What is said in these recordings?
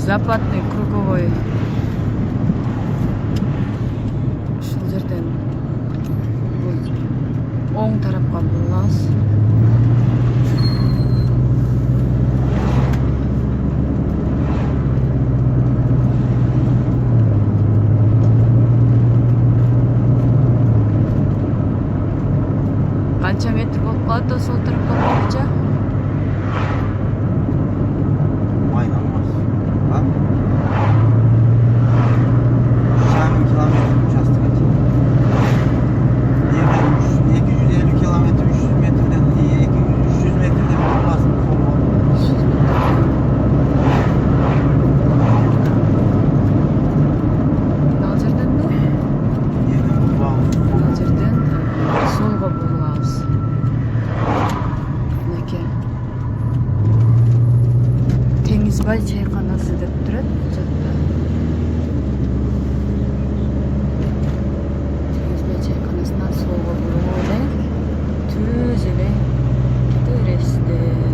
западный круговой. Ушул жерден оң тарапка бурулабыз. Канча метр болуп калат да сол тарапка боюнча? Тенизбай чайканасы деп турат бул жакта. Тенизбай чайканасынан солго буруп эле түз эле кете бересиздер.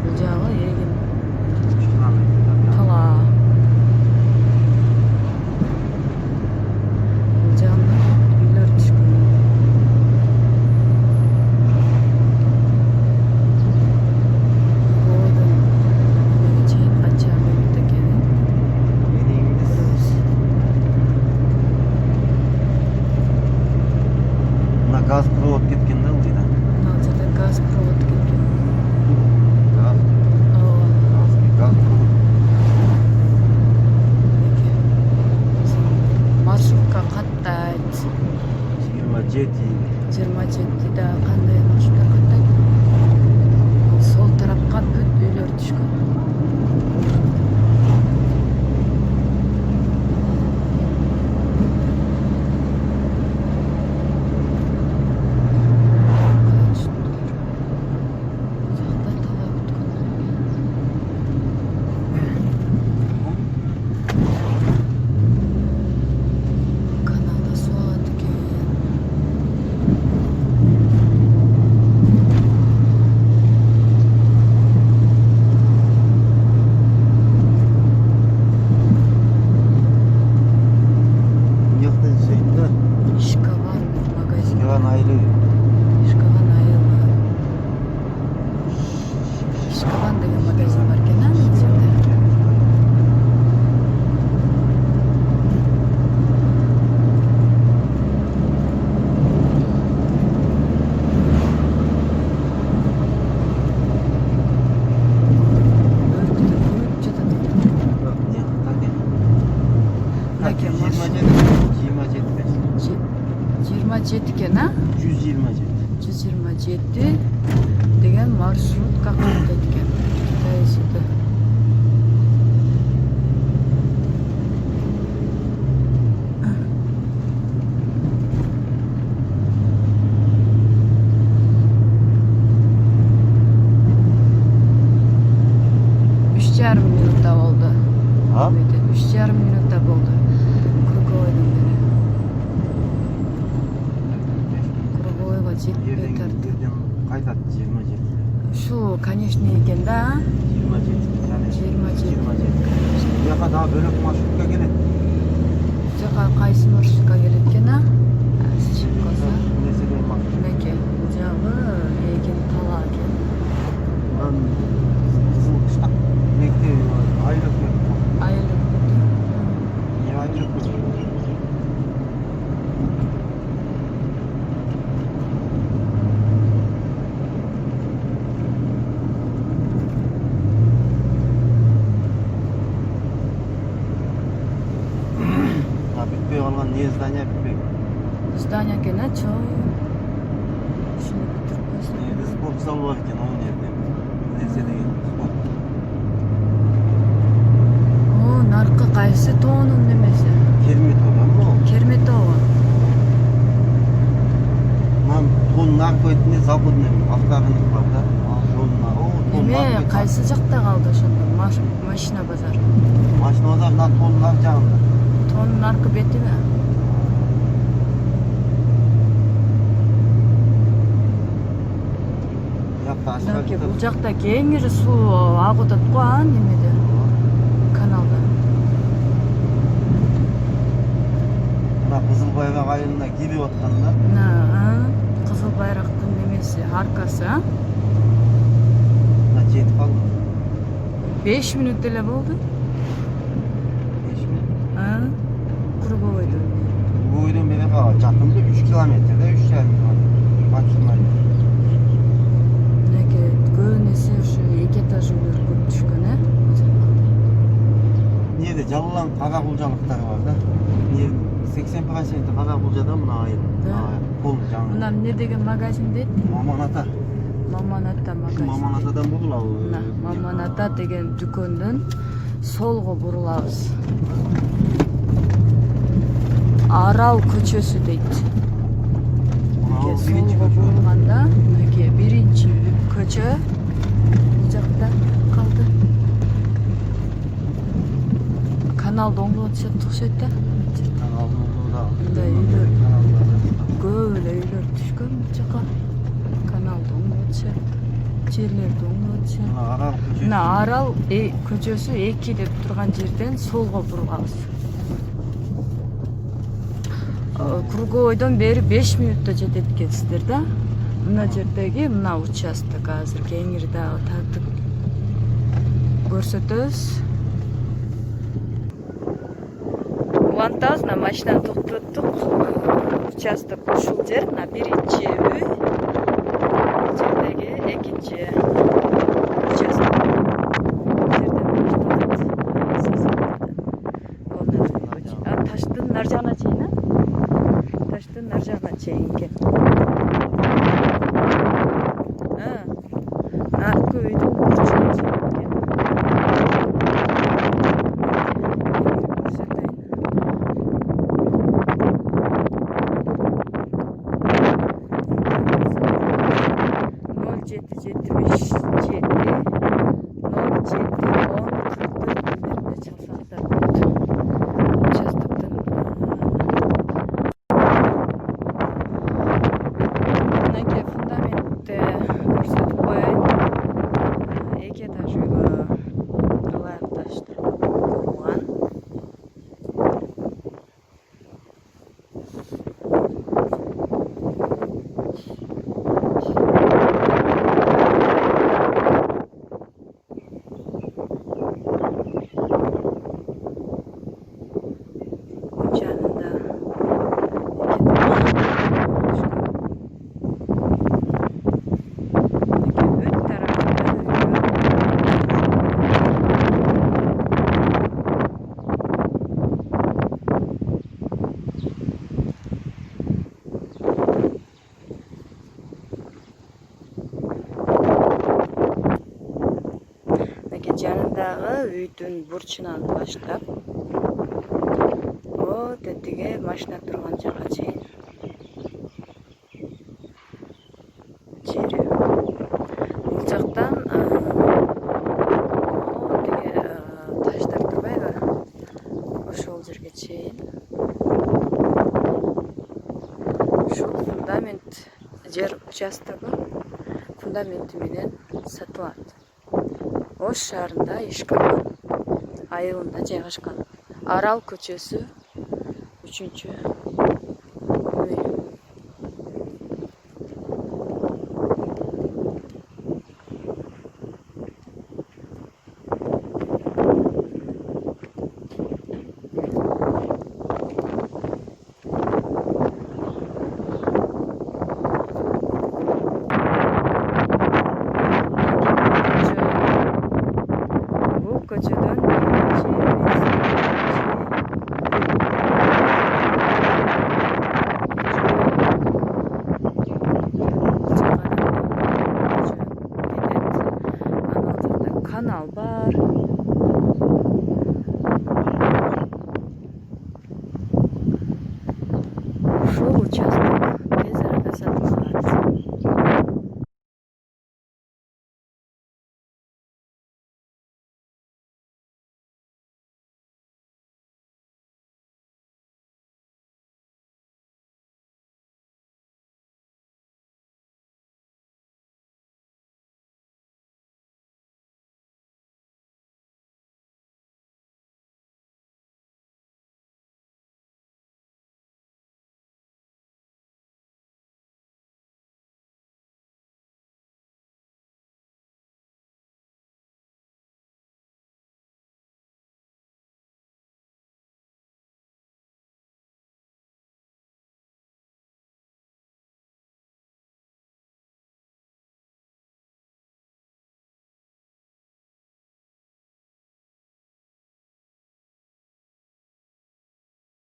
Бул жагы эгин тала. Бул жагында үйлөр түшкөн. Gaz provod ketken da ылдыйда. Мына жерде газ провод кеткен. Gaz. Ооба. Gaz provod. Маршрутка каттайт. 27 да кандай маршруттар каттайт? Сол тарапка бүт үйлөр түшкөн. Ишкаван деген магазин бар экен, негизинде. Жыйырма жети экен, а? 127 деген маршрутка каттайт экен. Китайсыды. Үч жарым минутта болду. 3,5 минутта болду. Круговойдон бери. Круговойго жетпей тартты. Кайтат 27. Шу, конечно, экен да. 27. Буяка дагы бөлөк маршрутка келет. Жака кайсы маршрутка келет экен, а? Чыгып калса. Мынакей, бул жагы эгин тала экен. Кызыл кыштак мектеби айылып кетти. Айылып кетти. Не айылып кетти. Bitпей калган не здание bitпей. Здание экен, а, чоо. Ушуну бүтүрүп койсун. Спорт зал бар экен, ал жерде. Нерсе деген спорт. О, наркы кайсы тоонун немеси? Керметова. Керметова. Мам, тон наркотикне западный автогарник бар да. Эме кайсы жакта калды ошондо? Машина базар. Машина базарынан тонун ар жагында. Тонун аркы бетиби? Бул жакта кеңири суу агып атат го, а немеде? кызыл байрак айылына кирип атканда кызыл байрактын немеси аркасы, жетип калдым. 5 мүнөт эле болду. 5 мүнөт. Круговойдон. Круговойдон бери жакында 3 километрде, 3,5 километр. Максимально. Неге көбүнесе ушу 2 этаж үйлөр көп түшкөн, Нерде жалалан кара кулжалыктары бар да. 80% кара кулжада мына айыл. Кол жаңы. Мына эмне деген магазин дейт? Маман ата. Маман ата магазин. Маман атадан бурулабы. Маман ата деген дүкөндөн солго бурулабыз. Арал көчөсү дейт. Солго бурулганда, биринчи көчө бул жакта калды. Каналды оңдоп окшойт да. Мындай үйлөр, көп эле үйлөр түшкөн бул жака. Каналды оңдоп, жерлерди оңдоп. Мына Арал көчөсү 2 деп турган жерден солго бурулабыз. Круговойдон бери 5 мүнөттө жетет экенсиздер да. Мына жердеги мына участок азыр кеңири дагы тартып көрсөтөбүз. Улантабыз, мына машинаны токтоттук. Участок ушул жер, мына биринчи үй. Жердеги экинчи участок. Таштын нар жагына чейин, таштын нар жагына чейин экен. Аркы үйдүн бурчуна чейин экен. Жанындагы үйдүн бурчунан баштап, тетиге машина турган жака чейин. Жери. Бул жактан тиге таштар турбайбы? Ошол жерге чейин. Ушул фундамент жер участогу фундаменти менен сатылат. Ош шаарында Ишкавандан айылында жайгашкан. Арал көчөсү 3-үй. Канал бар. Ушул участок